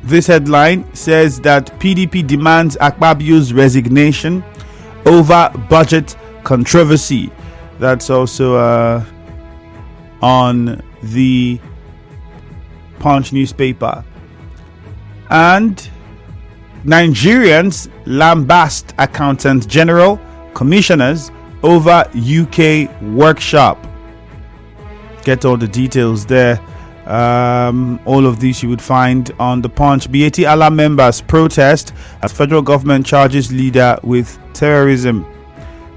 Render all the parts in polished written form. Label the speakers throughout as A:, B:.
A: This headline says that PDP demands Akpabio's resignation over budget controversy. That's also on the Punch newspaper. And Nigerians lambast Accountant General commissioners over UK workshop. Get all the details there. All of these you would find on the Punch. BAT Allah members protest as federal government charges leader with terrorism.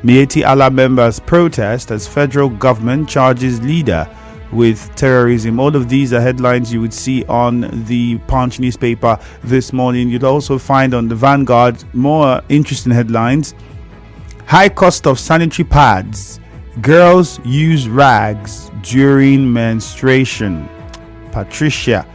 A: BAT Allah members protest as federal government charges leader with terrorism. All of these are headlines you would see on the Punch newspaper this morning. You'd also find on the Vanguard more interesting headlines. High cost of sanitary pads. Girls use rags during menstruation. Patricia,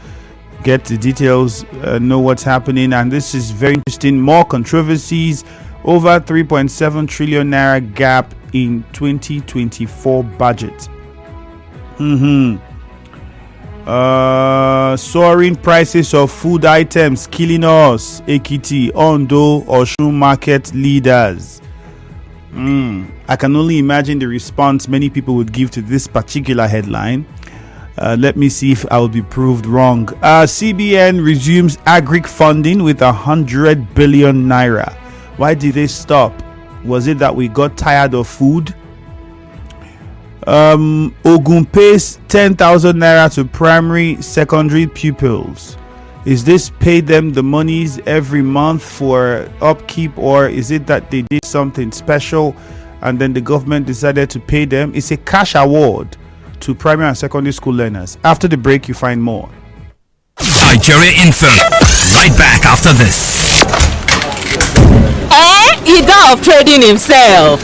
A: get the details, know what's happening. And this is very interesting. More controversies over 3.7 trillion naira gap in 2024 budget. Soaring prices of food items killing us. Ekiti, Ondo, Osun market leaders. I can only imagine the response many people would give to this particular headline. Let me see if I will be proved wrong. CBN resumes agric funding with 100 billion naira. Why did they stop? Was it that we got tired of food? Ogun pays 10,000 naira to primary secondary pupils. Is this pay them the monies every month for upkeep, or is it that they did something special and then the government decided to pay them? It's a cash award to primary and secondary school learners. After the break, you find more.
B: Nigeria Info. Right back after this.
C: He died of trading himself.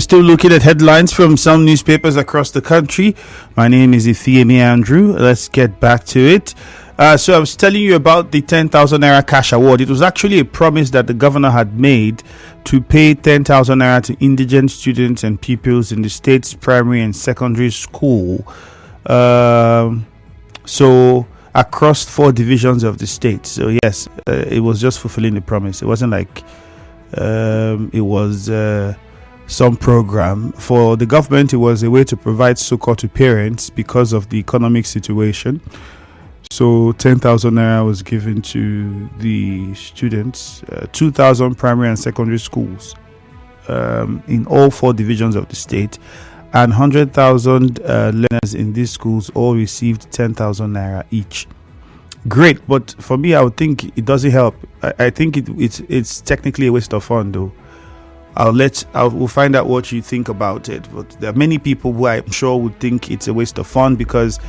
A: Still looking at headlines from some newspapers across the country. My name is Ifeemi Andrew. Let's get back to it. So I was telling you about the 10,000 naira cash award. It was actually a promise that the governor had made to pay 10,000 naira to indigent students and pupils in the state's primary and secondary school. So across 4 divisions of the state. So yes, it was just fulfilling the promise. It wasn't like it was some program for the government. It was a way to provide succor to parents because of the economic situation. So 10,000 naira was given to the students, 2,000 primary and secondary schools in all 4 divisions of the state, and 100,000 learners in these schools all received 10,000 naira each. Great, but for me, I would think it doesn't help. I think it's technically a waste of fund, though. We'll find out what you think about it. But there are many people who I'm sure would think it's a waste of fund, because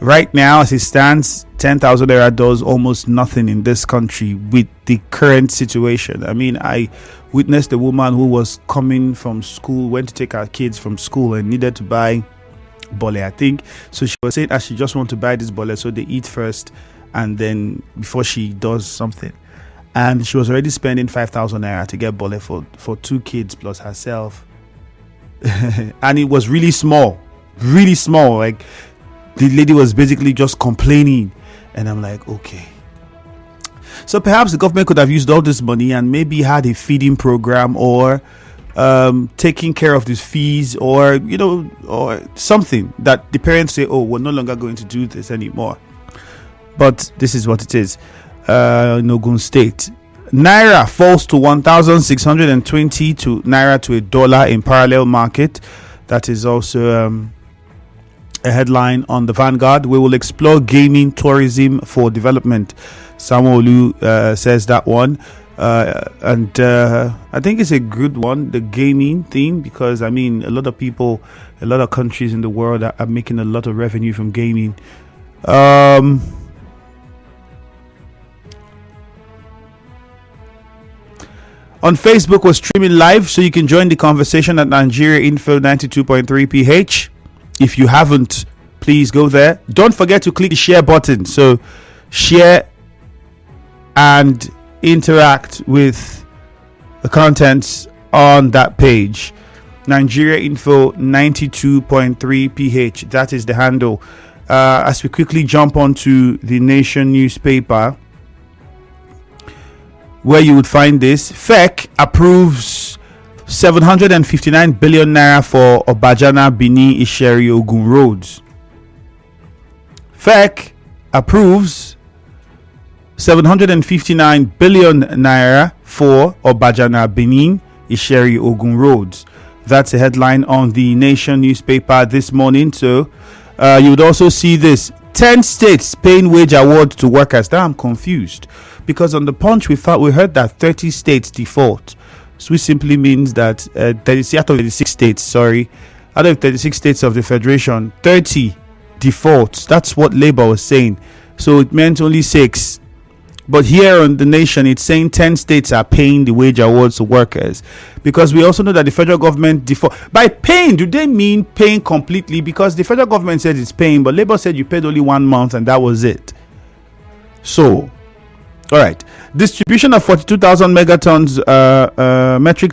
A: right now, as it stands, 10,000 naira does almost nothing in this country with the current situation. I mean, I witnessed a woman who was coming from school, went to take her kids from school and needed to buy bole, I think. So she was saying that she just want to buy this bole so they eat first and then before she does something. And she was already spending 5,000 naira to get bole for 2 kids plus herself. And it was really small. Like, the lady was basically just complaining. And I'm like, okay. So perhaps the government could have used all this money and maybe had a feeding program, or taking care of these fees, or or something that the parents say, oh, we're no longer going to do this anymore. But this is what it is. In Ogun State, Naira falls to 1,620 to Naira to $1 in parallel market. That is also a headline on the Vanguard. We will explore gaming tourism for development. Sanwo-Olu says that one. And I think it's a good one, the gaming thing, because I mean, a lot of people, a lot of countries in the world are making a lot of revenue from gaming. On Facebook, we're streaming live, so you can join the conversation at Nigeria Info 92.3 PH. If you haven't, please go there. Don't forget to click the share button. So share and interact with the contents on that page. Nigeria Info 92.3 PH. That is the handle. As we quickly jump onto the Nation newspaper, where you would find this: FEC approves 759 billion naira for Obajana, Bini, Isheri, Ogun roads. FEC approves 759 billion naira for Obajana, Benin, Isheri, Ogun roads. That's a headline on the Nation newspaper this morning. So you would also see this: 10 states paying wage award to workers. Now I'm confused, because on the Punch we heard that 30 states default. So which simply means that out of 36 states, out of 36 states of the Federation, 30 defaults. That's what Labour was saying. So it meant only 6. But here on the Nation, it's saying 10 states are paying the wage awards to workers, because we also know that the federal government default. By paying, do they mean paying completely? Because the federal government said it's paying, but Labour said you paid only 1 month and that was it. So, all right. Distribution of 42,000 metric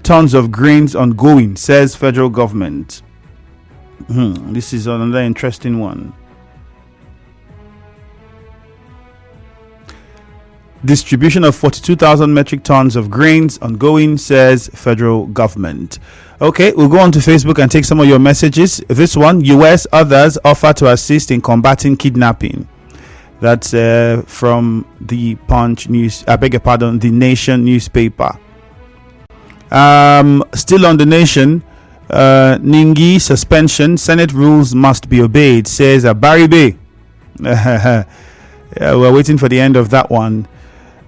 A: tons of grains ongoing, says federal government. This is another interesting one. Distribution of 42,000 metric tons of grains ongoing, says federal government. Okay, we'll go on to Facebook and take some of your messages. This one: US others offer to assist in combating kidnapping. That's from the Punch news. I beg your pardon, the Nation newspaper. Still on the Nation, Ningi suspension. Senate rules must be obeyed, says Baribe. We're waiting for the end of that one.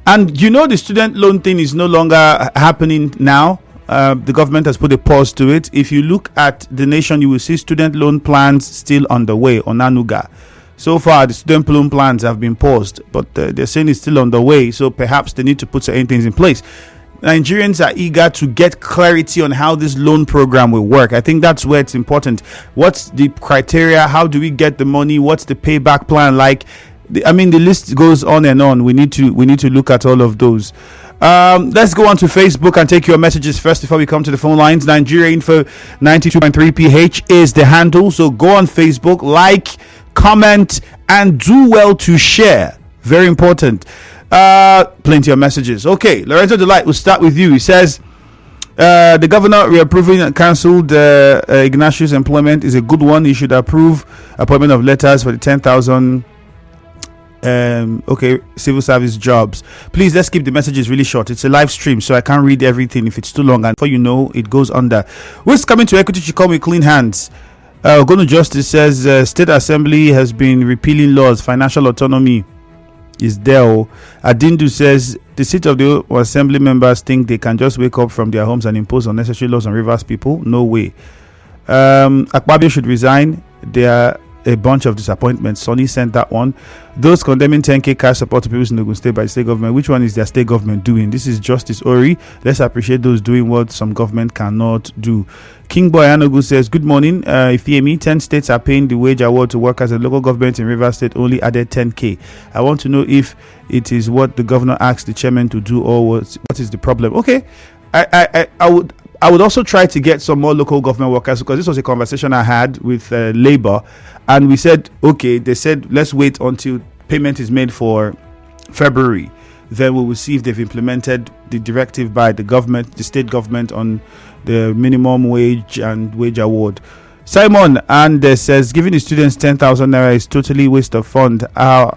A: And the student loan thing is no longer happening now. The government has put a pause to it. If you look at the Nation, you will see student loan plans still on the way on Anuga. So far, the student loan plans have been paused, but they're saying it's still on the way. So perhaps they need to put certain things in place. Nigerians are eager to get clarity on how this loan program will work. I think that's where it's important. What's the criteria? How do we get the money? What's the payback plan like? The list goes on and on. We need to look at all of those. Let's go on to Facebook and take your messages first before we come to the phone lines. Nigeria Info 92.3 PH is the handle. So go on Facebook, like, comment, and do well to share. Very important. Plenty of messages. Okay, Lorenzo Delight, we'll start with you. He says, the governor reapproving and cancelled Ignatius' employment is a good one. He should approve appointment of letters for the 10,000 civil service jobs. Please, let's keep the messages really short. It's a live stream, so I can't read everything if it's too long, and before you know, it goes under. Who's coming to Equity should come with clean hands. Ogonu Justice says State Assembly has been repealing laws. Financial autonomy is there. Adindu says the seat of the assembly members think they can just wake up from their homes and impose unnecessary laws on Rivers people. No way. Akpabio should resign. There are a bunch of disappointments. Sonny sent that one. Those condemning 10k cash support to people in Ogun State by the state government. Which one is their state government doing? This is Justice Ori. Let's appreciate those doing what some government cannot do. King Boy Anogu says, good morning. Ifeemi, 10 states are paying the wage award to workers, and local government in Rivers State only added 10k. I want to know if it is what the governor asked the chairman to do, or what is the problem. Okay, I would also try to get some more local government workers, because this was a conversation I had with Labour, and we said, okay, they said let's wait until payment is made for February, then we will see if they've implemented the directive by the government, the state government, on the minimum wage and wage award. Simon and says giving the students 10,000 naira is totally waste of fund. I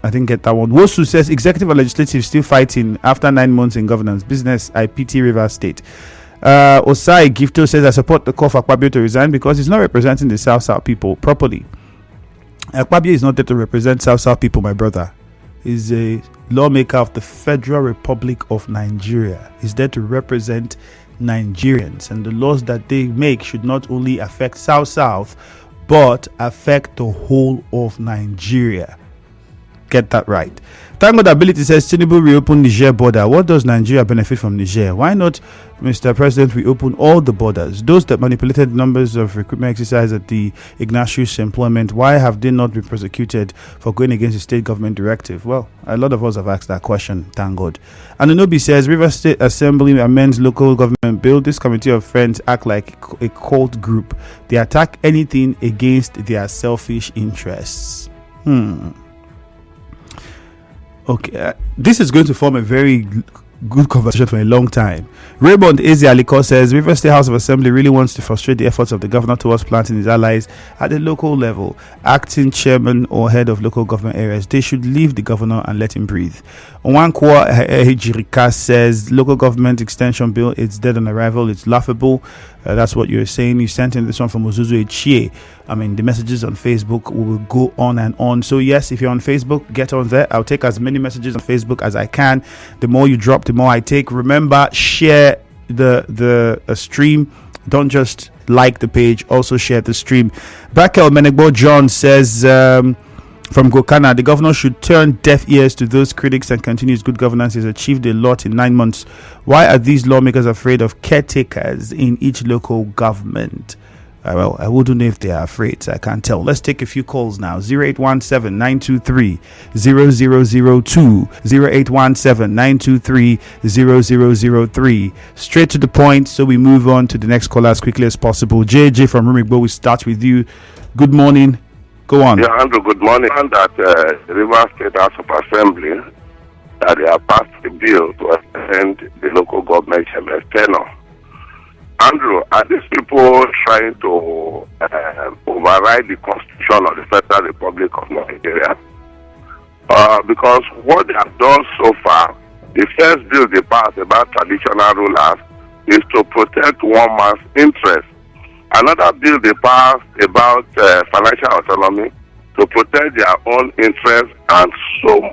A: didn't get that one. Wosu says executive and legislative still fighting after 9 months in governance. Business IPT Rivers State. Osai Gifto says I support the call for Akpabio to resign because he's not representing the South people properly. Akpabio is not there to represent South people, my brother. He's a lawmaker of the Federal Republic of Nigeria. He's there to represent Nigerians, and the laws that they make should not only affect South but affect the whole of Nigeria. Get that right. Thank God Ability says Tinubu reopen Niger border. What does Nigeria benefit from Niger? Why not, Mr. President, reopen all the borders? Those that manipulated numbers of recruitment exercise at the Ignatius employment, why have they not been prosecuted for going against the state government directive? Well, a lot of us have asked that question, thank God. And Anobi says Rivers State Assembly amends local government bill. This committee of friends act like a cult group. They attack anything against their selfish interests. Okay, this is going to form a very good conversation for a long time. Raymond Eze-Aliko says Rivers State House of Assembly really wants to frustrate the efforts of the governor towards planting his allies at the local level. Acting chairman or head of local government areas, they should leave the governor and let him breathe. Onwankwo Ejirika says local government extension bill, it's dead on arrival, it's laughable. That's what you're saying. You sent in this one from Ozuzu Echie. I mean, the messages on Facebook will go on and on. So yes, if you're on Facebook, get on there. I'll take as many messages on Facebook as I can. The more you drop, the more I take. Remember, share the stream. Don't just like the page, also share the stream. Brakel Menegbo John says from Gokana, the governor should turn deaf ears to those critics and continue his good governance. He's achieved a lot in 9 months. Why are these lawmakers afraid of caretakers in each local government? Well, I wouldn't know if they are afraid, so I can't tell. Let's take a few calls now. 0817-923-0002, 0817-923-0003. Straight to the point, so we move on to the next caller as quickly as possible. JJ from Rumigbo, we start with you. Good morning. Go on.
D: Yeah, Andrew, good morning. And that Rivers State House of Assembly, that they have passed the bill to extend the local government chairman's tenure. Andrew, are these people trying to override the Constitution of the Federal Republic of Nigeria? Because what they have done so far, the first bill they passed about traditional rulers is to protect one man's interest. Another bill they passed about financial autonomy to protect their own interests, and so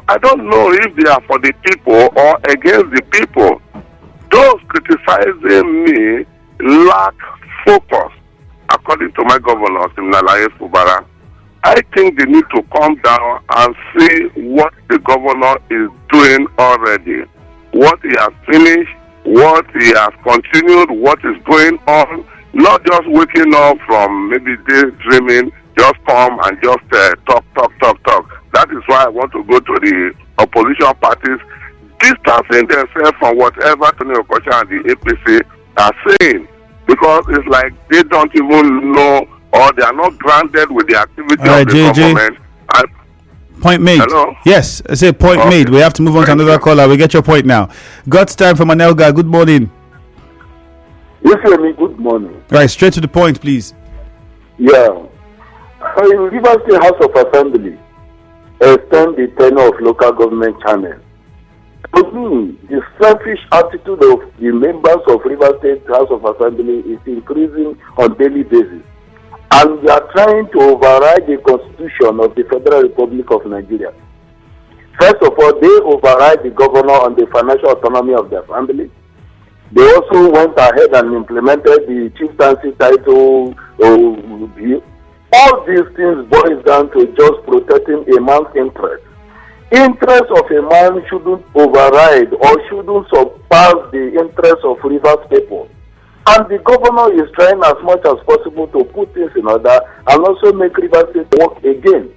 D: I don't know if they are for the people or against the people. Those criticizing me lack focus, according to my governor, Siminalayi Fubara. I think they need to come down and see what the governor is doing already, what he has finished, what he has continued, what is going on, not just waking up from maybe daydreaming, just come and just talk. That is why I want to go to the opposition parties, distancing themselves from whatever Tony Okocha and the APC are saying, because it's like they don't even know, or they are not grounded with the activity of the government.
A: Point made.
D: Hello?
A: Yes, I say point made. We have to move on to another caller. We get your point now. God's time from Anelga. Good morning.
E: Yes, me. Good morning.
A: Right, straight to the point, please.
E: Yeah. Rivers State House of Assembly extend the tenure of local government channel. To me, the selfish attitude of the members of Rivers State House of Assembly is increasing on daily basis. And they are trying to override the constitution of the Federal Republic of Nigeria. First of all, they override the governor on the financial autonomy of their family. They also went ahead and implemented the chieftaincy title. All these things boils down to just protecting a man's interest. Interest of a man shouldn't override or shouldn't surpass the interest of Rivers people. And the governor is trying as much as possible to put things in order and also make Rivers State work again.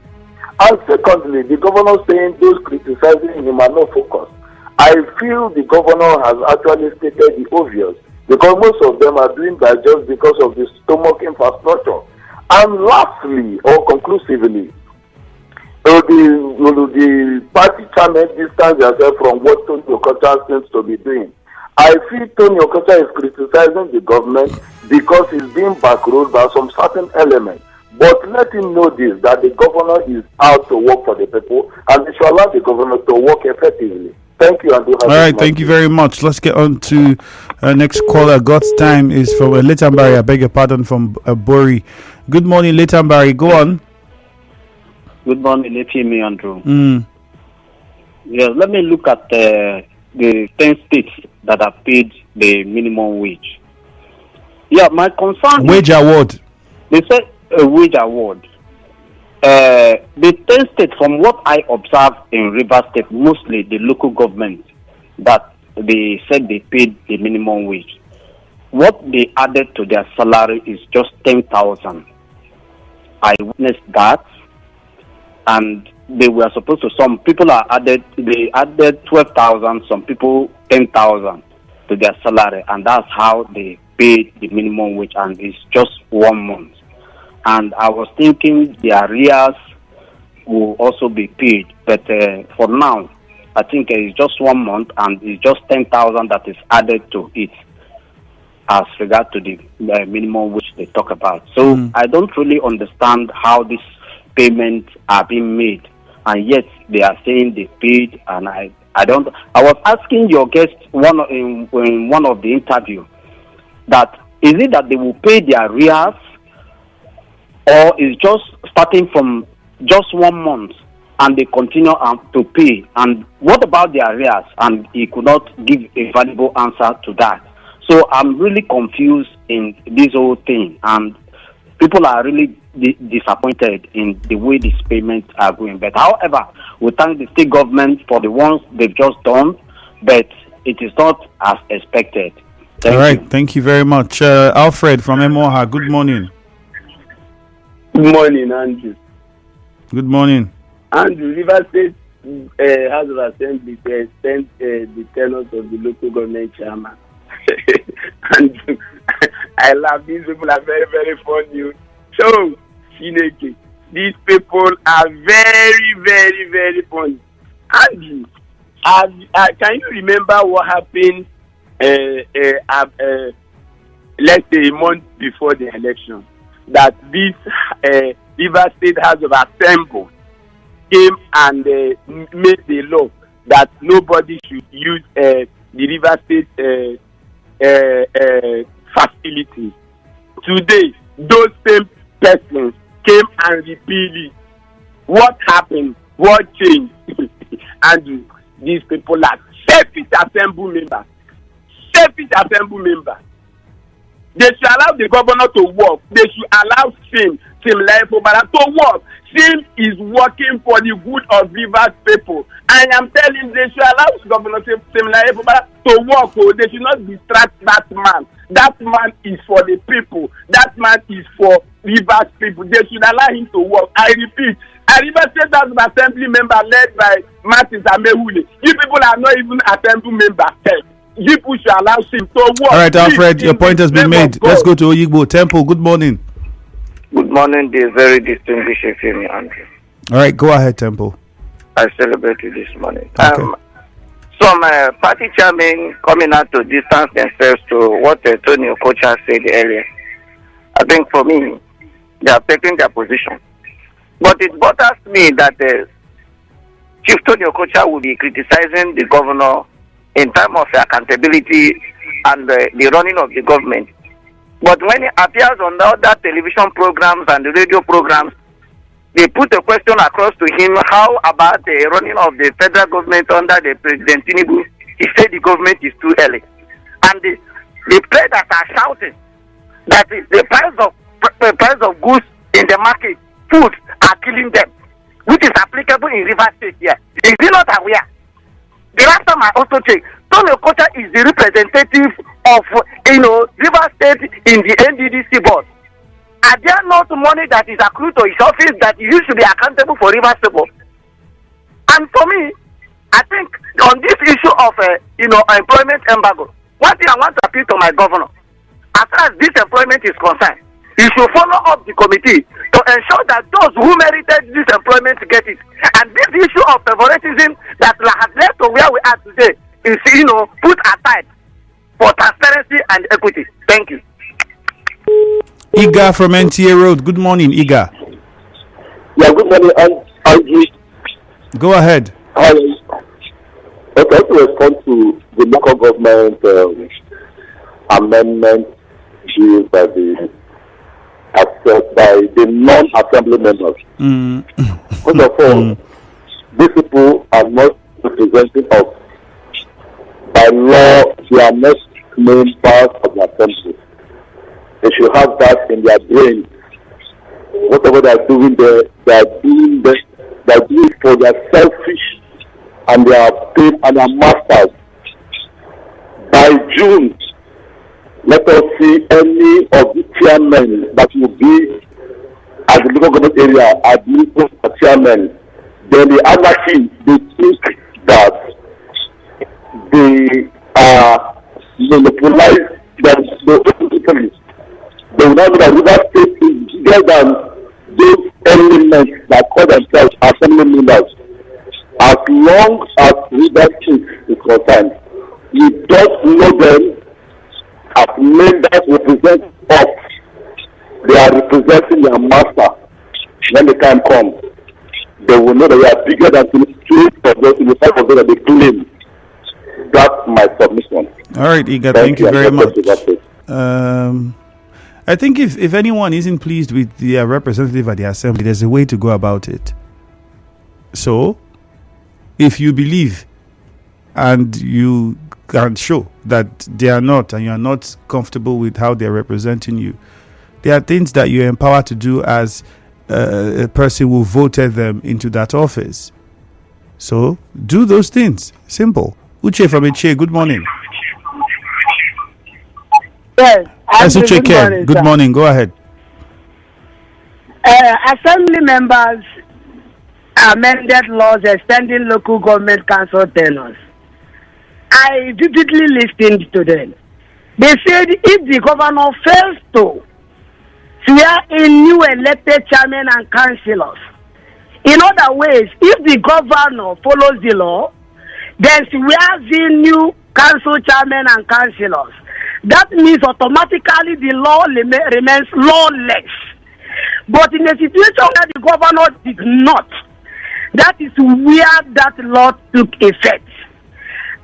E: And secondly, the governor saying those criticizing him are not focused. I feel the governor has actually stated the obvious, because most of them are doing that just because of the stomach infrastructure. And lastly, or conclusively, the party channel distance themselves from what Tony Okocha seems to be doing. I feel Tony Okocha is criticizing the government because he's being backrolled by some certain elements. But let him know this, that the governor is out to work for the people, and they should allow the governor to work effectively. Thank you. And do have
A: all right, thank you very much. Let's get on to next caller. God's time is from Leitambari. I beg your pardon, from Bori. Good morning, Leitambari. Go on.
F: Good morning, Lepimi Andrew. Yes, let me look at the 10 states that have paid the minimum wage. Yeah, my concern
A: wage award.
F: They said a wage award. The 10 states, from what I observed in Rivers State, mostly the local government, that they said they paid the minimum wage. What they added to their salary is just 10,000. I witnessed that, and they were supposed to. Some people they added 12,000. Some people 10,000 to their salary, and that's how they paid the minimum wage. And it's just 1 month. And I was thinking the arrears will also be paid, but for now, I think it's just 1 month, and it's just 10,000 that is added to it as regard to the minimum which they talk about. So I don't really understand how these payments are being made, and yet they are saying they paid, and I was asking your guest in one of the interview that is it that they will pay their arrears, or is just starting from just 1 month and they continue to pay? And what about the arrears? And he could not give a valuable answer to that. So I'm really confused in this whole thing, and people are really disappointed in the way these payments are going. But however, we thank the state government for the ones they've just done, but it is not as expected. Thank you.
A: Thank you very much. Alfred from Emoha, good morning.
G: Good morning, Andrew.
A: Good morning.
G: Andrew, Rivers State House of Assembly extend the tenures of the local government chairman. Andrew, I love these people, are very, very funny. So, Shineke, these people are very, very, very funny. Andrew, can you remember what happened, let's say a month before the election? That this Rivers State House of Assembly came and made the law that nobody should use the Rivers State facility. Today, those same persons came and repealed it. What happened? What changed? And these people are selfish assembly members. Selfish assembly members. They should allow the governor to work. They should allow Sim Lai Fubara to work. Sim is working for the good of Rivers people. I am telling they should allow Governor Sim Lai Fubara to work. Oh, they should not distract that man. That man is for the people. That man is for Rivers people. They should allow him to work. I repeat, a Rivers State House of Assembly member led by Martin Amehule. You people are not even assembly members. People should allow him to work.
A: All right, Alfred, your point has been made. Let's go to Oyigbo. Temple, good morning.
H: Good morning, the very distinguished Femi Andrew.
A: All right, go ahead, Temple.
H: I celebrate you this morning.
A: Okay.
H: Some party chairmen coming out to distance themselves to what Tony Okocha said earlier. I think for me, they are taking their position. But it bothers me that Chief Tony Okocha will be criticizing the governor in terms of accountability and the running of the government. But when he appears on the other television programs and the radio programs, they put a question across to him, how about the running of the federal government under the President Tinubu? He said the government is too early. And the traders are shouting that the price of goods in the market, food, are killing them, which is applicable in Rivers State here. Is he not aware? The last time I also checked, Tony Okocha is the representative of, Rivers State in the NDDC board. Are there not money that is accrued to his office that he should be accountable for Rivers State? And for me, I think on this issue of, employment embargo, one thing I want to appeal to my governor, as far as this employment is concerned, he should follow up the committee to ensure that those who merited this employment get it. And this issue of favoritism that has led to where we are today is, put aside for transparency and equity. Thank you.
A: Iga from NTA Road. Good morning, Iga.
E: Yeah, good morning, Andrew.
A: Go ahead.
E: I would like to respond to the local government amendment due by the non-assembly members. First of all, these people are not representing us. By law, they are not members of the assembly. They should have that in their brain. Whatever they are doing, they are doing it for their selfish and their pain and their masters. By June, let us see any of the chairmen that will be at the local government area as local chairmen. Then the anarchy, they think that they are monopolized the they will not know that Rivers State is bigger than those elements that call themselves assembly members. As long as Rivers State is concerned, we don't know them as members represent us. They are representing their master. When the time comes, they will know that they are bigger than 25 of them that they claim. That's my submission.
A: All right, Iga, thank you very much. I think if anyone isn't pleased with the representative at the assembly, there's a way to go about it. So, if you believe and you can show that they are not, and you are not comfortable with how they are representing you, there are things that you're empowered to do as a person who voted them into that office. So, do those things. Simple. Uche from Eche, good morning.
I: Yes,
A: good morning. Go ahead.
I: Assembly members amended laws extending local government council tenures. I vividly listened to them. They said if the governor fails to swear in new elected chairmen and councillors, in other ways, if the governor follows the law, then swears in new council chairmen and councillors, that means automatically the law remains lawless. But in a situation where the governor did not, that is where that law took effect.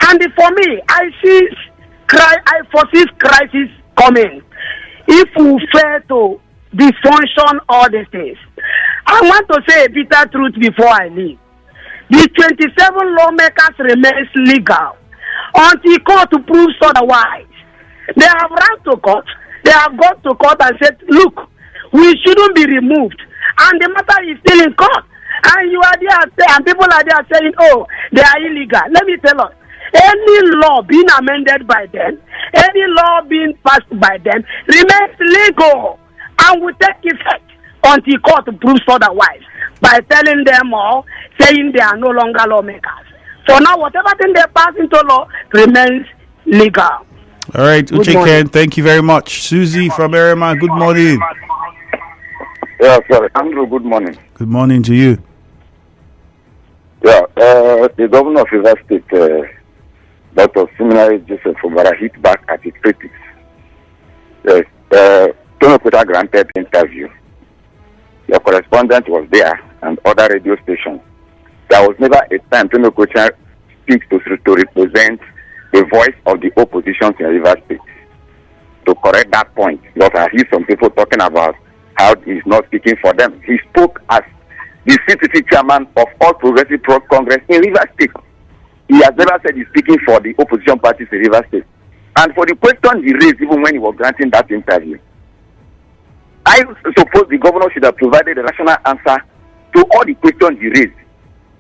I: And for me, I foresee crisis coming if we fail to dysfunction all these things. I want to say a bitter truth before I leave. The 27 lawmakers remains legal until court proves otherwise. They have run to court. They have gone to court and said, look, we shouldn't be removed. And the matter is still in court. And you are there, and people are there saying, oh, they are illegal. Let me tell us, any law being amended by them, any law being passed by them, remains legal and will take effect until court proves otherwise by telling them all, saying they are no longer lawmakers. So now whatever thing they pass into law remains legal.
A: All right, Uche Ken, thank you very much. Susie from Erema, good morning.
J: Yeah, sorry. Andrew, good morning.
A: Good morning to you.
J: Yeah, the governor of Rivers State, Dr. Siminari Joseph Obara, hit back at his critics. Yes, Tony Kota granted interview. Your correspondent was there and other radio stations. There was never a time Tony Kota speaks to represent the voice of the opposition in Rivers State. To correct that point, because I hear some people talking about how he's not speaking for them. He spoke as the CTC chairman of All Progressive Congress in Rivers State. He has never said he's speaking for the opposition parties in Rivers State. And for the question he raised, even when he was granting that interview, I suppose the governor should have provided a rational answer to all the questions he raised.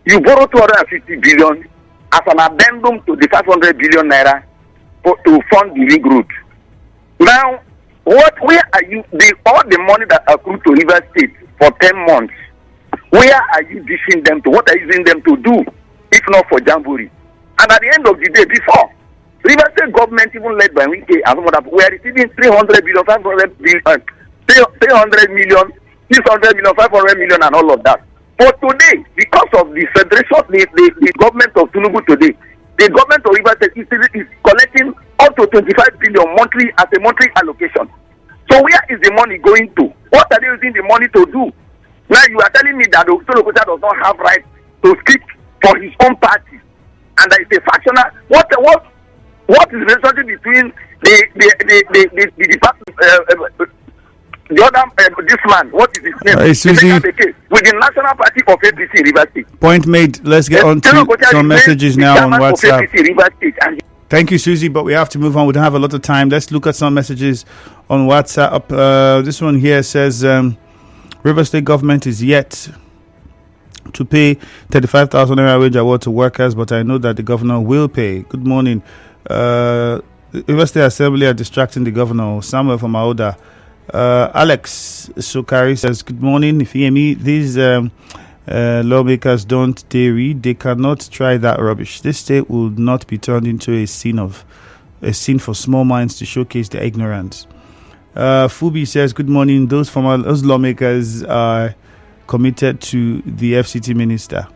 J: You borrow 250 billion as an addendum to the 500 billion naira to fund the ring road. Now, where are you? All the money that accrued to Rivers State for 10 months, where are you dishing them to? What are you using them to do, if not for Jamboree? And at the end of the day, before, Rivers State government, even led by Wike and some other, we are receiving 300 billion, 500 billion, 300 million, 600 million, 500 million, and all of that. But today, because of the federation, the government of Tinubu today, the government of Rivers State is collecting up to 25 billion monthly as a monthly allocation. So where is the money going to? What are they using the money to do? Now you are telling me that Tony Kota does not have right to speak for his own party, and that is a factional. What is the relationship between the department? The other, this man, what is his name?
A: Susie,
J: with the National Party of APC Rivers State.
A: Point made. Let's get on to some messages now on WhatsApp. Thank you, Susie, but we have to move on. We don't have a lot of time. Let's look at some messages on WhatsApp. This one here says, Rivers State government is yet to pay 35,000 naira wage award to workers, but I know that the governor will pay. Good morning. Rivers State Assembly are distracting the governor. Samuel from Aoda. Alex Sukari says, good morning. If you hear me, these lawmakers don't they read? They cannot try that rubbish. This state will not be turned into a scene for small minds to showcase their ignorance. Fubi says, good morning. Those lawmakers are committed to the FCT minister.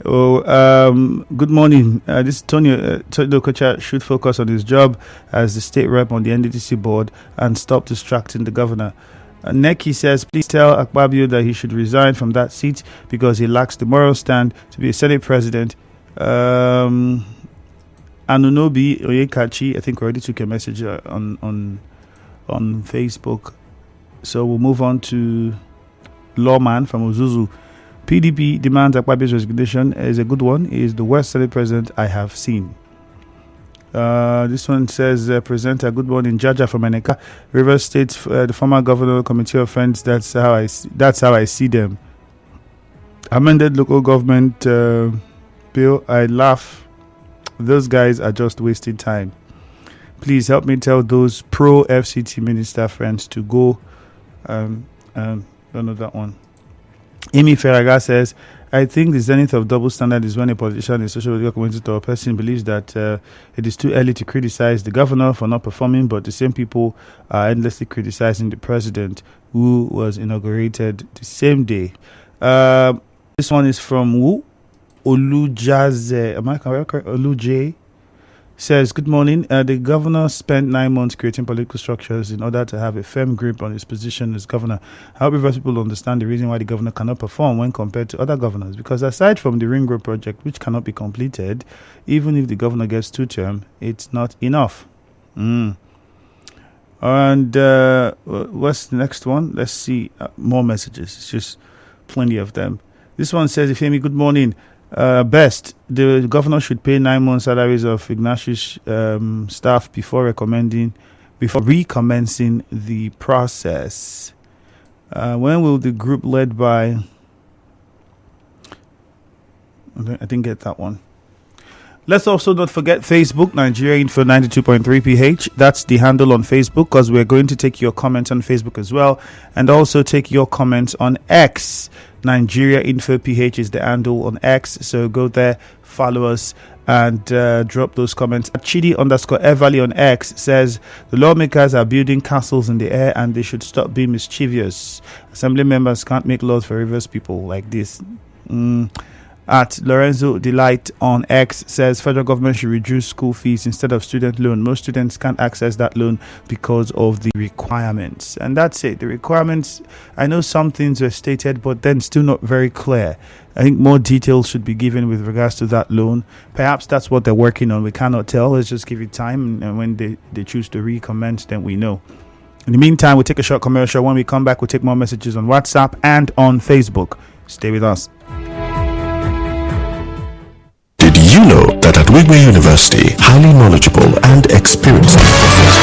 A: Good morning. This Tony Okocha should focus on his job as the state rep on the NDDC board and stop distracting the governor. Neki says, please tell Akpabio that he should resign from that seat because he lacks the moral stand to be a Senate president. Anunobi Oyekachi, I think already took a message on Facebook. So we'll move on to Lawman from Uzuzu. PDP demands Akpabio's resignation is a good one. He is the worst Senate president I have seen. This one says, presenter, good morning, Jaja from Eneka, Rivers State, the former governor committee of friends. That's how I see them. Amended local government bill. I laugh. Those guys are just wasting time. Please help me tell those pro FCT minister friends to go. Don't know that one. Amy Ferraga says, I think the zenith of double standard is when a politician, a social political commentator, or person believes that it is too early to criticize the governor for not performing, but the same people are endlessly criticizing the president who was inaugurated the same day. This one is from Olujaze. Am I correct? Oluje says, good morning. The governor spent 9 months creating political structures in order to have a firm grip on his position as governor. However, people understand the reason why the governor cannot perform when compared to other governors. Because aside from the Ring Road project, which cannot be completed, even if the governor gets 2 terms, it's not enough. And what's the next one? Let's see. More messages. It's just plenty of them. This one says, Ifemi, good morning. Best, the governor should pay 9 months salaries of Ignatius staff before recommending before recommencing the process. When will the group led by... I didn't get that one. Let's also not forget Facebook, Nigeria Info 92.3 PH. That's the handle on Facebook, because we're going to take your comments on Facebook as well, and also take your comments on X. Nigeria Info PH is the handle on X, so go there, follow us, and drop those comments. Chidi_Everly on X says the lawmakers are building castles in the air and they should stop being mischievous. Assembly members can't make laws for Rivers people like this. At Lorenzo Delight on X says federal government should reduce school fees instead of student loan. Most students can't access that loan because of the requirements. And that's it. The requirements, I know some things were stated, but then still not very clear. I think more details should be given with regards to that loan. Perhaps that's what they're working on. We cannot tell. Let's just give it time. And when they choose to recommence, then we know. In the meantime, we'll take a short commercial. When we come back, we'll take more messages on WhatsApp and on Facebook. Stay with us.
K: Did you know that at Wigwe University, highly knowledgeable and experienced professors